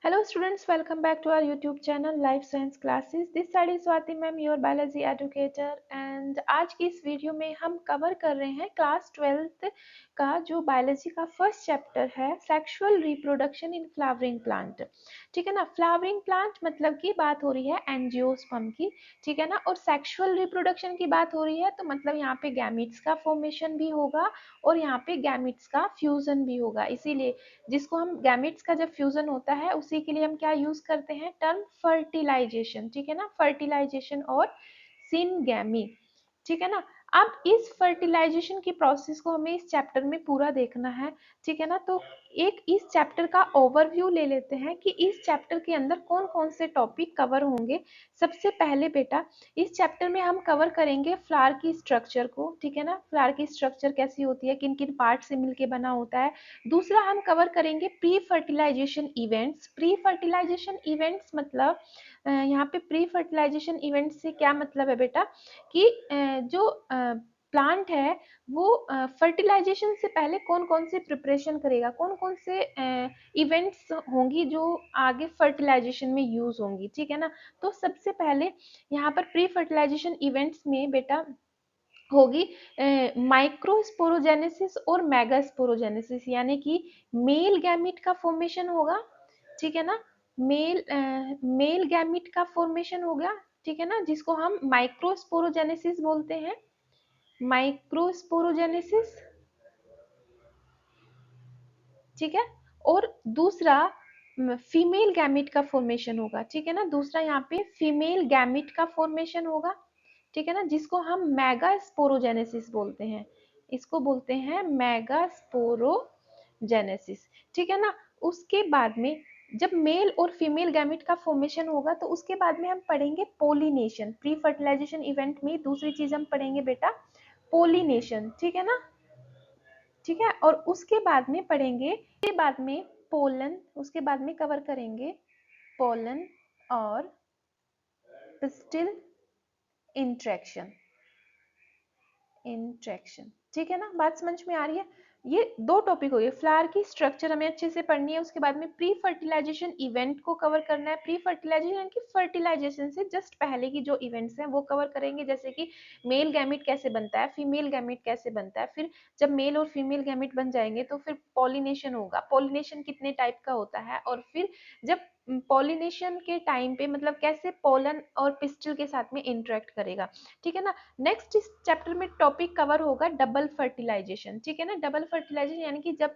Hello students, welcome back to our YouTube channel Life Science Classes. This side is Swati ma'am, your biology educator, and आज की इस video में हम cover कर रहे हैं क्लास 12th का जो बायोलॉजी का फर्स्ट चैप्टर है sexual reproduction in flowering plant. ठीक है ना, फ्लावरिंग प्लांट मतलब की बात हो रही है एंजियोस्पर्म की, ठीक है ना, और सेक्सुअल रिप्रोडक्शन की बात हो रही है तो मतलब यहाँ पे गैमीट्स का फॉर्मेशन भी होगा और यहाँ पे गैमीट्स का फ्यूजन भी होगा। इसीलिए जिसको हम गैमेट्स का जब फ्यूजन होता है उसी के लिए हम क्या यूज करते हैं, टर्म फर्टिलाइजेशन। ठीक है ना, फर्टिलाइजेशन और सिनगैमी। ठीक है ना। अब इस फर्टिलाइजेशन की प्रोसेस को हमें इस चैप्टर में पूरा देखना है। ठीक है ना, तो एक इस चैप्टर का ओवरव्यू ले लेते हैं कि इस चैप्टर के अंदर कौन कौन से टॉपिक कवर होंगे। सबसे पहले बेटा इस चैप्टर में हम कवर करेंगे फ्लावर की स्ट्रक्चर को। ठीक है ना, फ्लावर की स्ट्रक्चर कैसी होती है, किन किन पार्ट से मिलके बना होता है। दूसरा हम कवर करेंगे pre fertilisation events. Pre fertilisation events मतलब यहाँ पे प्री फर्टिलाइजेशन इवेंट्स से क्या मतलब है बेटा कि जो प्लांट है वो फर्टिलाइजेशन से पहले कौन कौन से प्रिपरेशन करेगा, कौन कौन से इवेंट्स होंगी जो आगे फर्टिलाइजेशन में यूज होंगी। ठीक है ना, तो सबसे पहले यहाँ पर प्री फर्टिलाइजेशन इवेंट्स में बेटा होगी माइक्रोस्पोरोजेनेसिस और मेगास्पोरोजेनेसिस, यानी कि मेल गैमिट का फॉर्मेशन होगा। ठीक है ना, मेल गैमिट का फॉर्मेशन होगा। ठीक है ना, जिसको हम माइक्रोस्पोरोजेनेसिस बोलते हैं, माइक्रोस्पोरोजेनेसिस। ठीक है, और दूसरा फीमेल गैमिट का फॉर्मेशन होगा। ठीक है ना, दूसरा यहाँ पे फीमेल गैमिट का फॉर्मेशन होगा। ठीक है ना, जिसको हम मेगास्पोरोजेनेसिस बोलते हैं, इसको बोलते हैं मेगास्पोरोजेनेसिस। ठीक है ना, उसके बाद में जब मेल और फीमेल गैमिट का फॉर्मेशन होगा तो उसके बाद में हम पढ़ेंगे पोलिनेशन। प्री फर्टिलाइजेशन इवेंट में दूसरी चीज हम पढ़ेंगे बेटा पोलिनेशन। ठीक है ना, ठीक है, और उसके बाद में पढ़ेंगे, उसके बाद में पोलन, उसके बाद में कवर करेंगे पोलन और पिस्टिल इंट्रैक्शन। इंट्रैक्शन, ठीक है ना, बात समझ में आ रही है। ये दो टॉपिक हो गए, फ्लावर की स्ट्रक्चर हमें अच्छे से पढ़नी है, उसके बाद में प्री फर्टिलाइजेशन इवेंट को कवर करना है। प्री फर्टिलाइजेशन यानी कि फर्टिलाइजेशन से जस्ट पहले की जो इवेंट्स हैं वो कवर करेंगे, जैसे कि मेल गैमिट कैसे बनता है, फीमेल गैमिट कैसे बनता है, फिर जब मेल और फीमेल गैमिट बन जाएंगे तो फिर पॉलिनेशन होगा, पॉलिनेशन कितने टाइप का होता है, और फिर जब पॉलिनेशन के टाइम पे मतलब कैसे पोलन और पिस्टिल के साथ में इंटरेक्ट करेगा। ठीक है ना, नेक्स्ट इस चैप्टर में टॉपिक कवर होगा डबल फर्टिलाइजेशन। ठीक है ना, डबल फर्टिलाइजेशन यानी कि जब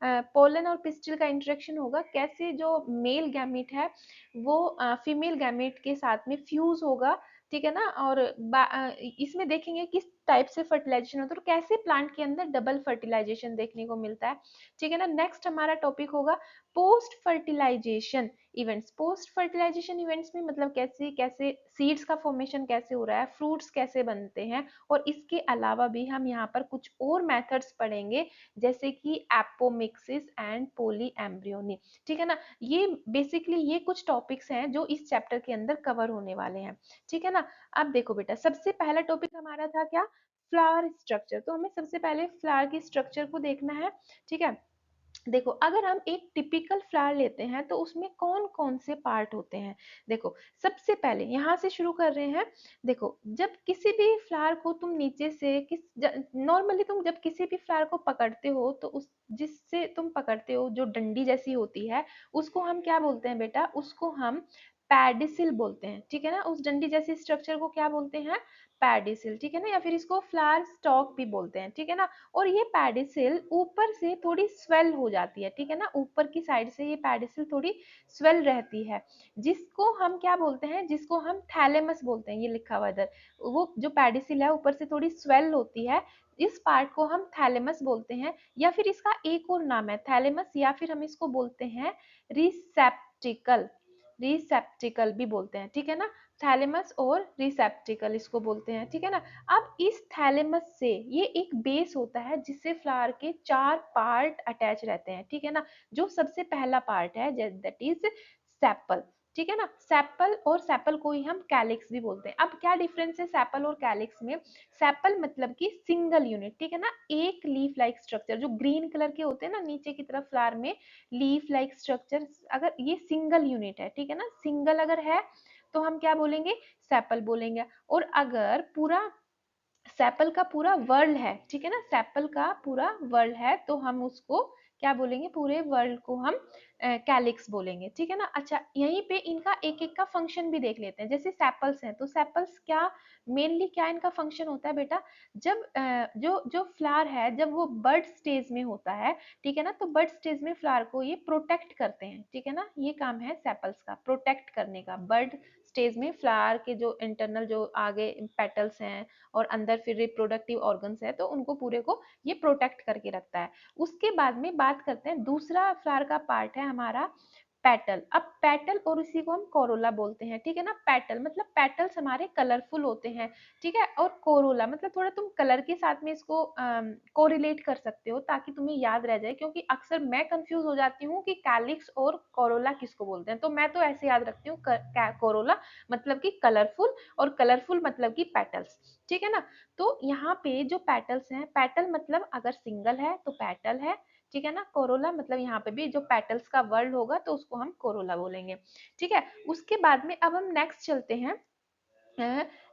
पोलन और पिस्टिल का इंटरेक्शन होगा, कैसे जो मेल गैमीट है वो फीमेल गैमीट के साथ में फ्यूज होगा। ठीक है ना, और इसमें देखेंगे किस टाइप से फर्टिलाइजेशन होता है और कैसे प्लांट के अंदर डबल फर्टिलाइजेशन देखने को मिलता है। ठीक है ना, नेक्स्ट हमारा टॉपिक होगा post fertilisation events. Post fertilisation events में मतलब कैसे कैसे सीड्स का फॉर्मेशन कैसे हो रहा है, फ्रूट्स कैसे बनते हैं, और इसके अलावा भी हम यहाँ पर कुछ और मेथड्स पढ़ेंगे जैसे कि एपोमिक्सिस एंड पॉली एम्ब्रियोनी। ठीक है ना, ये बेसिकली ये कुछ टॉपिक्स हैं जो इस चैप्टर के अंदर कवर होने वाले हैं। ठीक है ना, अब देखो बेटा सबसे पहला टॉपिक हमारा था क्या, फ्लावर स्ट्रक्चर। तो हमें सबसे पहले फ्लावर की स्ट्रक्चर को देखना है। ठीक है, देखो अगर हम एक टिपिकल फ्लावर लेते हैं तो उसमें कौन कौन से पार्ट होते हैं। देखो सबसे पहले यहाँ से शुरू कर रहे हैं। देखो जब किसी भी फ्लावर को तुम नीचे से नॉर्मली तुम जब किसी भी फ्लावर को पकड़ते हो तो उस जिससे तुम पकड़ते हो जो डंडी जैसी होती है उसको हम क्या बोलते हैं बेटा, उसको हम पैडिसिल बोलते हैं। ठीक है ना, उस डंडी जैसी स्ट्रक्चर को क्या बोलते हैं, पैडिसिल। ठीक है ना, या फिर इसको फ्लावर स्टॉक भी बोलते हैं। ठीक है ना, और ये पैडिसिल ऊपर से थोड़ी स्वेल हो जाती है। ठीक है ना, ऊपर की साइड से ये पैडिसिल थोड़ी स्वेल रहती है, जिसको हम क्या बोलते हैं, जिसको हम थैलेमस बोलते हैं। ये लिखा हुआ इधर, वो जो पैडिसिल है ऊपर से थोड़ी स्वेल होती है, इस पार्ट को हम थैलेमस बोलते हैं, या फिर इसका एक और नाम है थैलेमस, या फिर हम इसको बोलते हैं रिसेप्टिकल। रिसेप्टिकल भी बोलते हैं। ठीक है ना, थैलेमस और रिसेप्टिकल इसको बोलते हैं। ठीक है ना, अब इस थैलेमस से ये एक बेस होता है जिससे फ्लावर के 4 पार्ट अटैच रहते हैं। ठीक है ना, जो सबसे पहला पार्ट है दैट इज सेपल। ठीक है ना। सेपल और सेपल को ही हम कैलिक्स भी बोलते हैं। अब क्या डिफरेंस है सेपल और कैलिक्स में? सेपल मतलब कि सिंगल यूनिट, ठीक है ना, एक लीफ लाइक स्ट्रक्चर, जो ग्रीन कलर के होते हैं ना नीचे की तरफ फ्लावर में लीफ लाइक स्ट्रक्चर, अगर ये सिंगल यूनिट है, ठीक है ना, सिंगल अगर है तो हम क्या बोलेंगे? सेपल बोलेंगे। और अगर पूरा सेपल का पूरा वर्ल्ड है, ठीक है ना, सेपल का पूरा वर्ल्ड है तो हम उसको क्या बोलेंगे? पूरे वर्ल्ड को हम कैलिक्स बोलेंगे, ठीक है ना। अच्छा, यहीं पे इनका एक एक का फंक्शन भी देख लेते हैं। जैसे सेपल्स हैं तो सेपल्स क्या मेनली क्या इनका फंक्शन होता है बेटा? जब जो जो फ्लावर है जब वो बर्ड स्टेज में होता है, ठीक है ना, तो बर्ड स्टेज में फ्लावर को ये प्रोटेक्ट करते हैं, ठीक है ना, ये काम है सेपल्स का, प्रोटेक्ट करने का। बर्ड स्टेज में फ्लावर के जो इंटरनल जो आगे पेटल्स हैं और अंदर फिर रिप्रोडक्टिव ऑर्गन्स है तो उनको पूरे को ये प्रोटेक्ट करके रखता है। उसके बाद में बात करते हैं दूसरा फ्लावर का पार्ट है हमारा पेटल। अब पेटल और इसी को हम कोरोला बोलते हैं, ठीक है ना। पेटल मतलब पेटल्स हमारे कलरफुल होते हैं, ठीक है, और कोरोला मतलब थोड़ा तुम कलर के साथ में इसको कोरिलेट कर सकते हो ताकि तुम्हें याद रह जाए, क्योंकि अक्सर मैं कंफ्यूज हो जाती हूँ कि कैलिक्स और कोरोला किसको बोलते हैं, तो मैं तो ऐसे याद रखती हूँ कोरोला मतलब कि कलरफुल और कलरफुल मतलब कि पेटल्स, ठीक है ना। तो यहाँ पे जो पेटल्स हैं, पेटल मतलब अगर सिंगल है तो पेटल है, ठीक है ना। कोरोला मतलब यहाँ पे भी जो पेटल्स का वर्ल्ड होगा तो उसको हम कोरोला बोलेंगे, ठीक है। उसके बाद में अब हम नेक्स्ट चलते हैं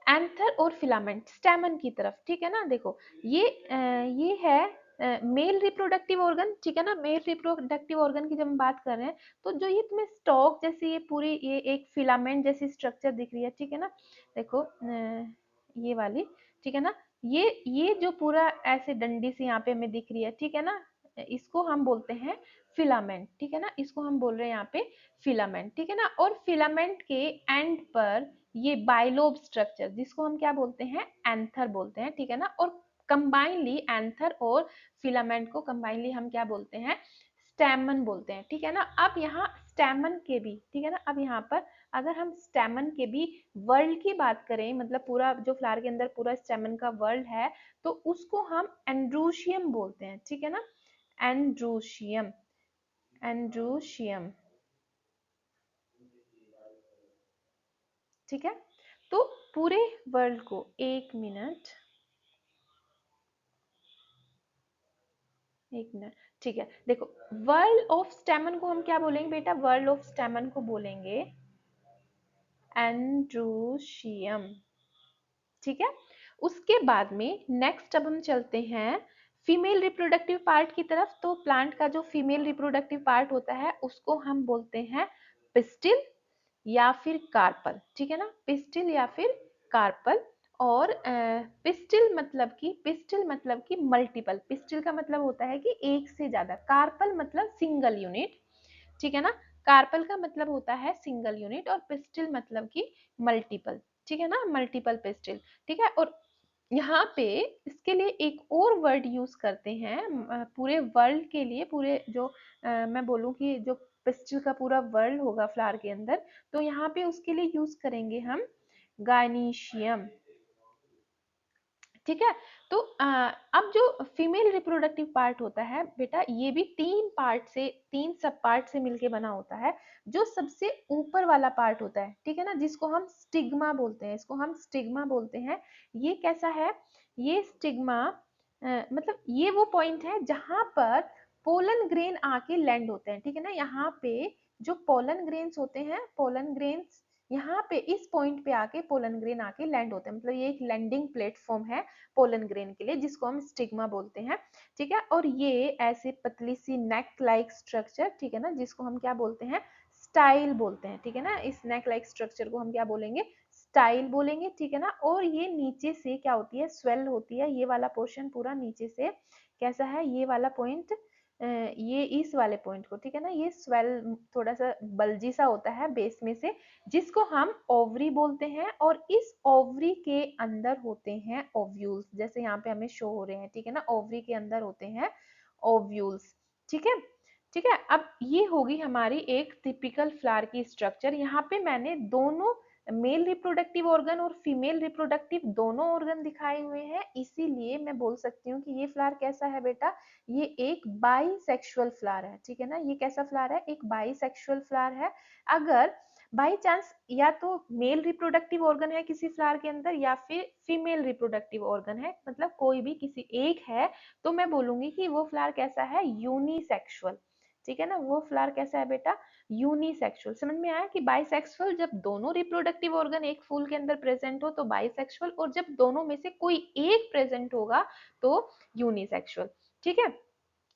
एंथर और फिलामेंट स्टेमन की तरफ, ठीक है ना। देखो ये है मेल रिप्रोडक्टिव ऑर्गन, ठीक है ना। मेल रिप्रोडक्टिव ऑर्गन की जब हम बात कर रहे हैं तो जो ये तुम्हें स्टॉक जैसी ये पूरी ये एक फिलामेंट जैसी स्ट्रक्चर दिख रही है, ठीक है ना। देखो ये वाली, ठीक है ना, ये जो पूरा ऐसे डंडी सी यहाँ पे हमें दिख रही है, ठीक है ना, इसको हम बोलते हैं फिलामेंट, ठीक है ना, इसको हम बोल रहे हैं यहाँ पे फिलामेंट, ठीक है ना। और फिलामेंट के एंड पर ये बाइलोब स्ट्रक्चर जिसको हम क्या बोलते हैं? एंथर बोलते हैं, ठीक है ना। और कंबाइनली एंथर और फिलामेंट को कंबाइनली हम क्या बोलते हैं? स्टेमन बोलते हैं, ठीक है ना। अब यहाँ स्टेमन के भी, ठीक है ना, अब यहाँ पर अगर हम स्टेमन के भी वर्ल्ड की बात करें, मतलब पूरा जो फ्लावर के अंदर पूरा स्टेमन का वर्ल्ड है तो उसको हम एंड्रोशियम बोलते हैं, ठीक है ना। एंड्रोशियम, एंड्रोशियम, ठीक है। तो पूरे वर्ल्ड को, एक मिनट, एक मिनट, ठीक है। देखो वर्ल्ड ऑफ स्टेमन को हम क्या बोलेंगे बेटा? वर्ल्ड ऑफ स्टेमन को बोलेंगे एंड्रोशियम, ठीक है। उसके बाद में नेक्स्ट अब हम चलते हैं फीमेल रिप्रोडक्टिव पार्ट की तरफ। तो प्लांट का जो फीमेल रिप्रोडक्टिव पार्ट होता है उसको हम बोलते हैं पिस्टिल या फिर कार्पल, ठीक है ना, पिस्टिल या फिर कार्पल। और पिस्टिल मतलब कि मल्टीपल, पिस्टिल का मतलब होता है कि एक से ज्यादा, कार्पल मतलब सिंगल यूनिट, ठीक है ना। कार्पल का मतलब होता है सिंगल यूनिट और पिस्टिल मतलब कि मल्टीपल, ठीक है ना, मल्टीपल पिस्टिल, ठीक है। और यहाँ पे इसके लिए एक और वर्ड यूज करते हैं पूरे वर्ल्ड के लिए, पूरे जो मैं बोलूँ कि जो पिस्टिल का पूरा वर्ल्ड होगा फ्लावर के अंदर, तो यहाँ पे उसके लिए यूज करेंगे हम गायनीशियम, ठीक है। तो अब जो फीमेल रिप्रोडक्टिव पार्ट होता है बेटा, ये भी तीन पार्ट से, तीन सब पार्ट से मिलके बना होता है। जो सबसे ऊपर वाला पार्ट होता है, ठीक है ना, जिसको हम स्टिग्मा बोलते हैं, इसको हम स्टिग्मा बोलते हैं। ये कैसा है? ये स्टिग्मा मतलब ये वो पॉइंट है जहां पर पोलन ग्रेन आके लैंड होते हैं, ठीक है ना। यहाँ पे जो पोलन ग्रेन्स होते हैं, पोलन ग्रेन्स यहाँ पे इस पॉइंट पे आके पोलन ग्रेन आके लैंड होते हैं, मतलब ये एक लैंडिंग प्लेटफॉर्म है पोलन ग्रेन के लिए, जिसको हम स्टिग्मा बोलते हैं, ठीक है। और ये ऐसे पतली सी नेक लाइक स्ट्रक्चर, ठीक है ना, जिसको हम क्या बोलते हैं? स्टाइल बोलते हैं, ठीक है ना। इस नेक लाइक स्ट्रक्चर को हम क्या बोलेंगे? स्टाइल बोलेंगे, ठीक है ना। और ये नीचे से क्या होती है? स्वेल होती है, ये वाला पोर्शन पूरा नीचे से कैसा है? ये वाला पॉइंट ये इस वाले पॉइंट को, ठीक है ना, ये स्वेल थोड़ा सा बल्जी सा होता है बेस में से, जिसको हम ओवरी बोलते हैं। और इस ओवरी के अंदर होते हैं ओव्यूल्स, जैसे यहाँ पे हमें शो हो रहे हैं, ठीक है ना, ओवरी के अंदर होते हैं ओव्यूल्स, ठीक है। ठीक है, अब ये होगी हमारी एक टिपिकल फ्लावर की स्ट्रक्चर। यहाँ पे मैंने दोनों मेल रिप्रोडक्टिव ऑर्गन और फीमेल रिप्रोडक्टिव दोनों ऑर्गन दिखाए हुए हैं, इसीलिए मैं बोल सकती हूँ कि ये फ्लावर कैसा है बेटा? ये एक बाईसेक्सुअल फ्लावर है, ठीक है ना। ये कैसा फ्लावर है? एक बाईसेक्सुअल फ्लावर है। अगर बाई चांस या तो मेल रिप्रोडक्टिव ऑर्गन है किसी फ्लावर के अंदर या फिर फीमेल रिप्रोडक्टिव ऑर्गन है, मतलब कोई भी किसी एक है, तो मैं बोलूंगी कि वो फ्लावर कैसा है, यूनिसेक्सुअल। ठीक है ना, वो फ्लावर कैसा है बेटा, यूनिसेक्सुअल। समझ में आया कि बाइसेक्सुअल जब दोनों रिप्रोडक्टिव ऑर्गन एक फूल के अंदर प्रेजेंट हो तो बाइसेक्सुअल, और जब दोनों में से कोई एक प्रेजेंट होगा तो यूनिसेक्सुअल। ठीक है,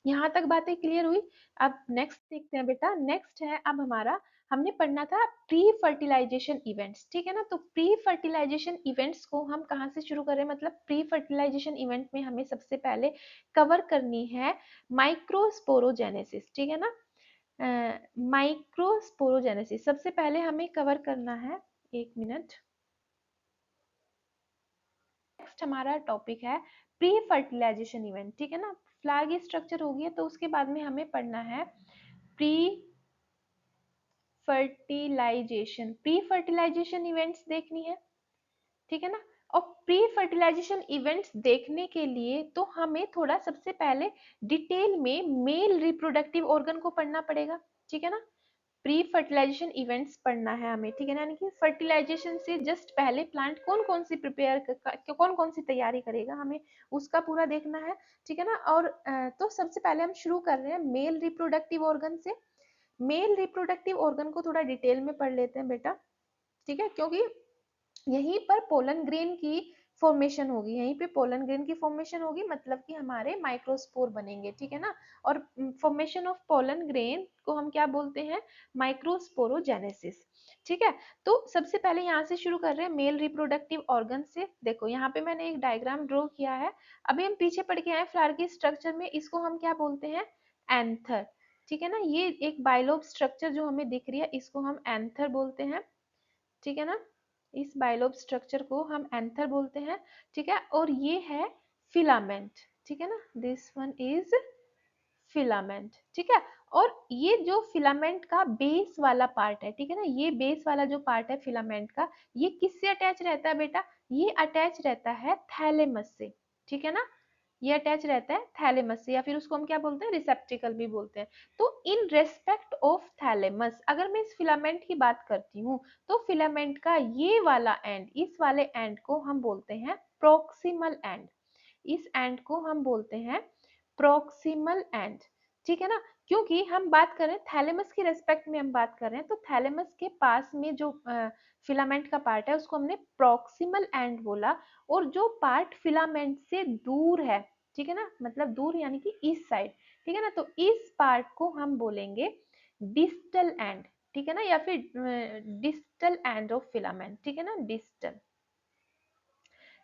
यहाँ तक बातें क्लियर हुई। अब नेक्स्ट देखते हैं बेटा, नेक्स्ट है अब हमारा, हमने पढ़ना था प्री फर्टिलाइजेशन इवेंट्स। ठीक है ना, तो प्री फर्टिलाइजेशन इवेंट्स को हम कहाँ से शुरू करें, मतलब प्री फर्टिलाइजेशन इवेंट में हमें सबसे पहले कवर करनी है माइक्रोस्पोरोजेनेसिस। ठीक है ना, माइक्रोस्पोरोजेनेसिस सबसे पहले हमें कवर करना है। एक मिनट, नेक्स्ट हमारा टॉपिक है प्री फर्टिलाइजेशन इवेंट। ठीक है ना, फ्लावर की स्ट्रक्चर होगी है तो उसके बाद में हमें पढ़ना है pre fertilisation, pre fertilisation events देखनी है। ठीक है ना, और प्री फर्टिलाइजेशन इवेंट्स देखने के लिए तो हमें थोड़ा सबसे पहले डिटेल में मेल रिप्रोडक्टिव ऑर्गन को पढ़ना पड़ेगा। ठीक है ना, प्री फर्टिलाइजेशन इवेंट्स पढ़ना है हमें। ठीक है ना, यानी कि फर्टिलाइजेशन से जस्ट पहले प्लांट कौन कौन सी कौन कौन सी तैयारी करेगा, हमें उसका पूरा देखना है। ठीक है ना, और तो सबसे पहले हम शुरू कर रहे हैं मेल रिप्रोडक्टिव ऑर्गन से। मेल रिप्रोडक्टिव ऑर्गन को थोड़ा डिटेल में पढ़ लेते हैं बेटा। ठीक है, क्योंकि यहीं पर पोलन ग्रेन की फॉर्मेशन होगी, यहीं पे पोलन ग्रेन की फॉर्मेशन होगी, मतलब कि हमारे माइक्रोस्पोर बनेंगे। ठीक है ना, और फॉर्मेशन ऑफ पोलन ग्रेन को हम क्या बोलते हैं, माइक्रोस्पोरोजेनेसिस। ठीक है, तो सबसे पहले यहाँ से शुरू कर रहे हैं मेल रिप्रोडक्टिव ऑर्गन से। देखो यहाँ पे मैंने एक डायग्राम ड्रॉ किया है, अभी हम पीछे पढ़ के आए फ्लावर की स्ट्रक्चर में, इसको हम क्या बोलते हैं, एंथर। ठीक है ना, ये एक बाइलोब स्ट्रक्चर जो हमें दिख रही है इसको हम एंथर बोलते हैं। ठीक है ना, इस बाइलोब स्ट्रक्चर को हम एंथर बोलते हैं। ठीक है, और ये है फिलामेंट। ठीक है ना, दिस वन इज फिलामेंट। ठीक है, और ये जो फिलामेंट का बेस वाला पार्ट है, ठीक है ना, ये बेस वाला जो पार्ट है फिलामेंट का, ये किससे अटैच रहता है बेटा, ये अटैच रहता है थैलेमस से। ठीक है ना, ये अटैच रहता है थैलेमस से, या फिर उसको हम क्या बोलते हैं, रिसेप्टिकल भी बोलते हैं। तो इन रेस्पेक्ट ऑफ थैलेमस अगर मैं इस फिलामेंट की बात करती हूँ, तो फिलामेंट का ये वाला एंड, इस वाले एंड को हम बोलते हैं प्रोक्सिमल एंड। इस एंड को हम बोलते हैं प्रोक्सिमल एंड। ठीक है ना, क्योंकि हम बात कर रहे हैं थैलेमस की रेस्पेक्ट में हम बात कर रहे हैं, तो थैलेमस के पास में जो फिलामेंट का पार्ट है उसको हमने प्रोक्सिमल एंड बोला, और जो पार्ट फिलामेंट से दूर है, ठीक है ना, मतलब दूर यानी कि इस साइड, ठीक है ना, तो इस पार्ट को हम बोलेंगे डिस्टल एंड। ठीक है ना, या फिर डिस्टल एंड ऑफ फिलामेंट। ठीक है ना, डिस्टल,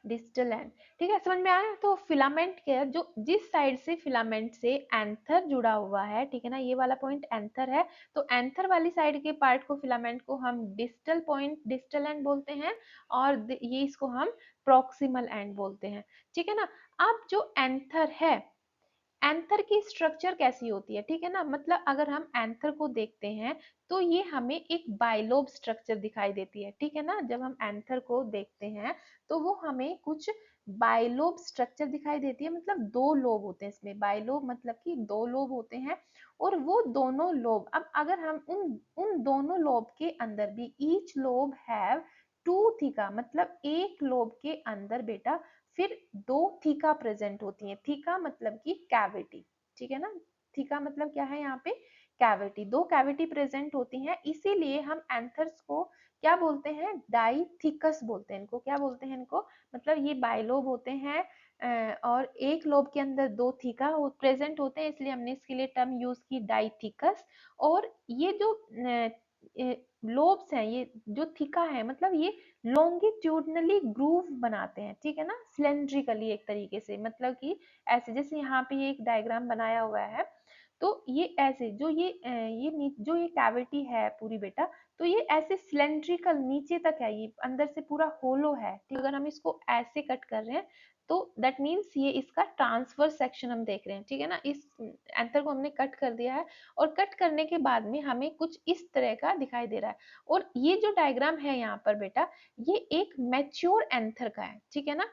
डिस्टल एंड। ठीक है, समझ में आया। तो फिलामेंट के जो जिस साइड से फिलामेंट से एंथर जुड़ा हुआ है, ठीक है ना, ये वाला पॉइंट एंथर है, तो एंथर वाली साइड के पार्ट को फिलामेंट को हम डिस्टल पॉइंट, डिस्टल एंड बोलते हैं, और ये इसको हम प्रॉक्सिमल एंड बोलते हैं। ठीक है ना, अब जो एंथर है, एंथर की स्ट्रक्चर कैसी होती है, ठीक है ना, मतलब अगर हम एंथर को देखते हैं तो ये हमें एक बाइलोब स्ट्रक्चर दिखाई देती है। ठीक है ना, जब हम एंथर को देखते हैं तो वो हमें कुछ बाइलोब स्ट्रक्चर दिखाई देती है, मतलब दो लोब होते हैं इसमें, बाइलोब मतलब कि दो लोब होते हैं, और वो दोनों लोब, अब अगर हम उन उन दोनों लोब के अंदर भी, each lobe have two theca, मतलब एक लोब के अंदर बेटा फिर दो थीका प्रेजेंट होती हैं। थीका मतलब कि कैविटी। ठीक है ना, थीका मतलब क्या है, यहाँ पे कैविटी, दो कैविटी प्रेजेंट होती हैं, इसीलिए हम एंथर्स को क्या बोलते हैं, डाइथिकस बोलते हैं। इनको क्या बोलते हैं, इनको मतलब ये बाइलोब होते हैं, और एक लोब के अंदर दो थीका प्रेजेंट होते हैं, इसलिए हमने इसके लिए टर्म यूज की डाइथिकस। और ये जो लोब्स हैं, ये जो थीका है, मतलब ये लॉन्गिट्यूडनली ग्रूव बनाते हैं। ठीक है ना, सिलेंड्रिकली एक तरीके से, मतलब कि ऐसे, जैसे यहाँ पे ये एक डायग्राम बनाया हुआ है, तो ये ऐसे जो जो ये कैविटी है पूरी बेटा, तो ये ऐसे सिलेंड्रिकल नीचे तक है, ये अंदर से पूरा होलो है। ठीक, अगर हम इसको ऐसे कट कर रहे हैं तो दैट मीन्स ये इसका ट्रांसवर्स सेक्शन हम देख रहे हैं। ठीक है ना, इस एंथर को हमने कट कर दिया है, और कट करने के बाद में हमें कुछ इस तरह का दिखाई दे रहा है। और ये जो डायग्राम है यहाँ पर बेटा, ये एक मैच्योर एंथर का है। ठीक है ना,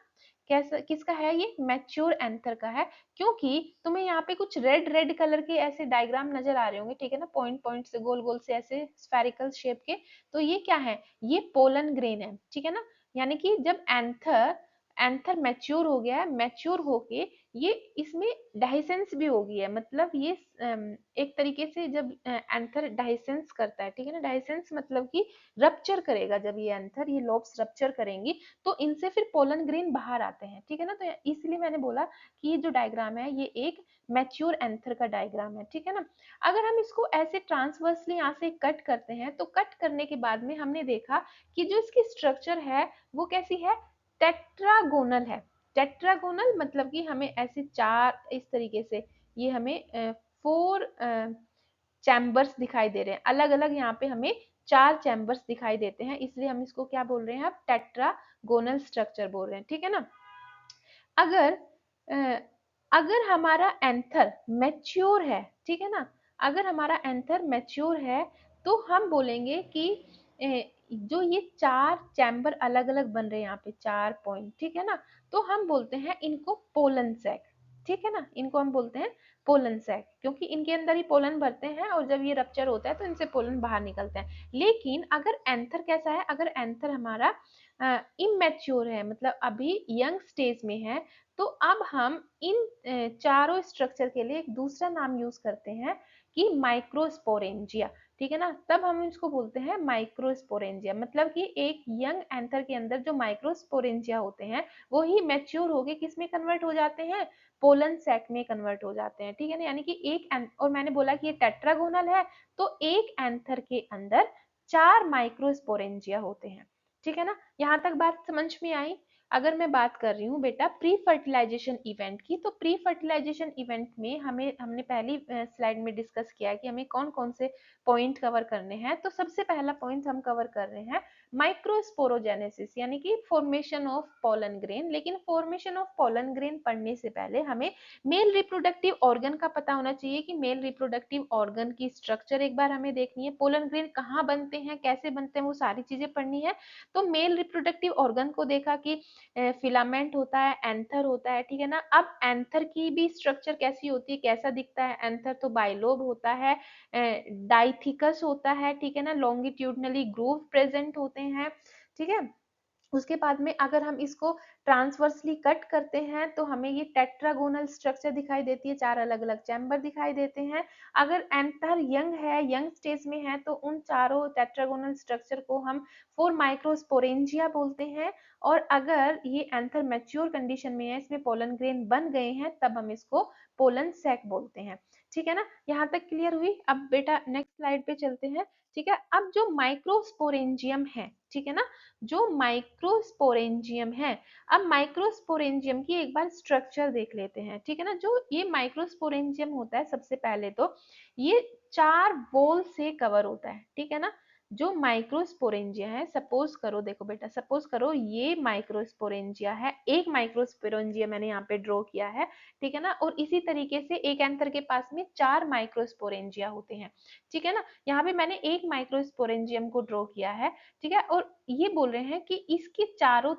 कैसा किसका है, ये मैच्योर एंथर का है। क्योंकि तुम्हें यहाँ पे कुछ रेड रेड कलर के ऐसे डायग्राम नजर आ रहे होंगे, ठीक है ना, पॉइंट पॉइंट से गोल गोल से ऐसे स्फेरिकल शेप के, तो ये क्या है, ये पोलन ग्रेन है, ठीक है ना। यानी कि जब एंथर एंथर मैच्योर हो गया है, मैच्योर होके ये इसमें डाइसेंस भी हो गई है, मतलब ये एक तरीके से जब एंथर डाइसेंस करता है, ठीक है ना, डाइसेंस मतलब कि रप्चर करेगा, जब ये एंथर ये लोब्स रप्चर करेंगी तो इनसे फिर पोलन ग्रेन बाहर आते हैं, ठीक है ना। तो इसलिए मैंने बोला कि ये जो डायग्राम है ये एक मैच्योर एंथर का डायग्राम है, ठीक है ना। अगर हम इसको ऐसे ट्रांसवर्सली यहाँ से कट करते हैं तो कट करने के बाद में हमने देखा कि जो इसकी स्ट्रक्चर है वो कैसी है, टेट्रागोनल है। टेट्रागोनल मतलब कि हमें ऐसे चार इस तरीके से ये हमें 4 चैम्बर्स दिखाई दे रहे हैं, अलग अलग यहाँ पे हमें 4 चैम्बर्स दिखाई देते हैं, इसलिए हम इसको क्या बोल रहे हैं, अब टेट्रागोनल स्ट्रक्चर बोल रहे हैं, ठीक है ना। अगर अगर हमारा एंथर मैच्योर है, ठीक है ना, अगर हमारा एंथर मैच्योर है तो हम बोलेंगे कि जो ये 4 चैम्बर अलग अलग बन रहे हैं यहाँ पे 4 पॉइंट, ठीक है ना, तो हम बोलते हैं इनको पोलन सैक, ठीक है ना, इनको हम बोलते हैं पोलन सैक, क्योंकि इनके अंदर ही पोलन भरते हैं और जब ये रप्चर होता है तो इनसे पोलन बाहर निकलते हैं। लेकिन अगर एंथर कैसा है, अगर एंथर हमारा इमेच्योर है, मतलब अभी यंग स्टेज में है, तो अब हम इन चारों स्ट्रक्चर के लिए एक दूसरा नाम यूज करते हैं कि माइक्रोस्पोरेंजिया, ठीक है ना, तब हम इसको बोलते हैं माइक्रोस्पोरेंजिया, मतलब कि एक यंग एंथर के अंदर जो माइक्रोस्पोरेंजिया होते हैं वो ही मैच्योर होके किस में कन्वर्ट हो जाते हैं, पोलन सैक में कन्वर्ट हो जाते हैं, ठीक है ना। यानी कि और मैंने बोला कि ये टेट्रागोनल है, तो एक एंथर के अंदर 4 माइक्रोस्पोरेंजिया होते हैं, ठीक है ना। यहाँ तक बात समझ में आई। अगर मैं बात कर रही हूँ बेटा प्री फर्टिलाइजेशन इवेंट की, तो प्री फर्टिलाइजेशन इवेंट में हमने पहली स्लाइड में डिस्कस किया कि हमें कौन कौन से पॉइंट कवर करने हैं। तो सबसे पहला पॉइंट हम कवर कर रहे हैं माइक्रोस्पोरोजेनेसिस, यानी कि फॉर्मेशन ऑफ पोलन ग्रेन। लेकिन फॉर्मेशन ऑफ पोलन ग्रेन पढ़ने से पहले हमें मेल रिप्रोडक्टिव ऑर्गन का पता होना चाहिए कि मेल रिप्रोडक्टिव ऑर्गन की स्ट्रक्चर एक बार हमें देखनी है, पोलन ग्रेन कहाँ बनते हैं, कैसे बनते हैं, वो सारी चीजें पढ़नी है। तो मेल रिप्रोडक्टिव ऑर्गन को देखा कि फिलामेंट होता है, एंथर होता है, ठीक है ना। अब एंथर की भी स्ट्रक्चर कैसी होती है, कैसा दिखता है एंथर, तो बाइलोब होता है, डाइथिकस होता है, ठीक है ना, लॉन्गिट्यूडनली ग्रूव प्रेजेंट होते हैं, ठीक है। उसके बाद में अगर हम इसको ट्रांसवर्सली कट करते हैं तो हमें ये टेट्रागोनल स्ट्रक्चर दिखाई देती है, 4 अलग अलग चैम्बर दिखाई देते हैं। अगर एंथर यंग है, यंग स्टेज में है, तो उन चारों टेट्रागोनल स्ट्रक्चर को हम 4 माइक्रोस्पोरेंजिया बोलते हैं। और अगर ये एंथर मैच्योर कंडीशन में है, इसमें पोलन ग्रेन बन गए हैं, तब हम इसको पोलन सैक बोलते हैं, ठीक है ना। यहाँ तक क्लियर हुई। अब बेटा नेक्स्ट स्लाइड पे चलते हैं, ठीक है। अब जो माइक्रोस्पोरेंजियम है, ठीक है ना, जो माइक्रोस्पोरेंजियम है, अब माइक्रोस्पोरेंजियम की एक बार स्ट्रक्चर देख लेते हैं, ठीक है ना। जो ये माइक्रोस्पोरेंजियम होता है, सबसे पहले तो ये 4 वॉल से कवर होता है, ठीक है ना। जो माइक्रोस्पोरेंजिया है, सपोज करो, देखो बेटा, सपोज करो ये माइक्रोस्पोरेंजिया है, एक माइक्रोस्पोरेंजिया मैंने यहाँ पे ड्रॉ किया है, ठीक है ना। और इसी तरीके से एक एंथर के पास में 4 माइक्रोस्पोरेंजिया होते हैं, ठीक है ना। यहाँ पे मैंने एक माइक्रोस्पोरेंजियम को ड्रॉ किया है, ठीक है। और ये बोल रहे हैं कि इसके चारों